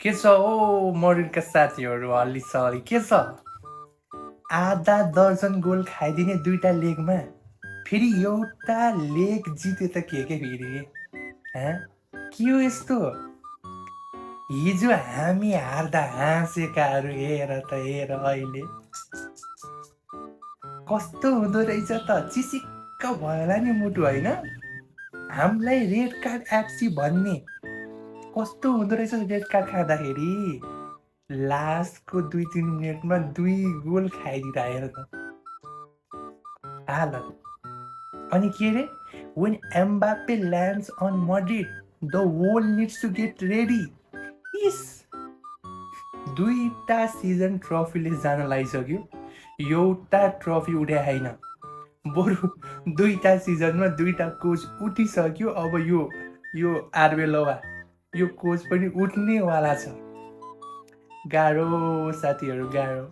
के छ ओ मरिडका साथीहरू हल्ली सरी के छ आधा दर्जन गोल खाइदिने दुईटा लेगमा फेरि एउटा लेग जित्यो त के फेरि के हो यस्तो हिजो हामी हार्दा हाँसेकाहरू हेर त हेर अहिले कस्तो हुँदो रहेछ त चिसिक्क भयो होला नि मुटु होइन हामीलाई रेड कार्ड एप्सी भन्ने कस्तो हुँदो रहेछ रेड कार्ड खाँदाखेरि लास्टको 2-3 मिनटमा 2 गोल खाइदिँदा हेर त हाल अनि के रे when Mbappe lands on Madrid the world needs to get ready इस 2टा सिजन ट्रफीले जान लागिसक्यो एउटा ट्रफी उठ्या छैन बरु 2टा सिजनमा 2टा कोच उठिसक्यो अब यो आर्बेलोवा यो कोच पनि उठ्नेवाला छ गाह्रो साथीहरू गाह्रो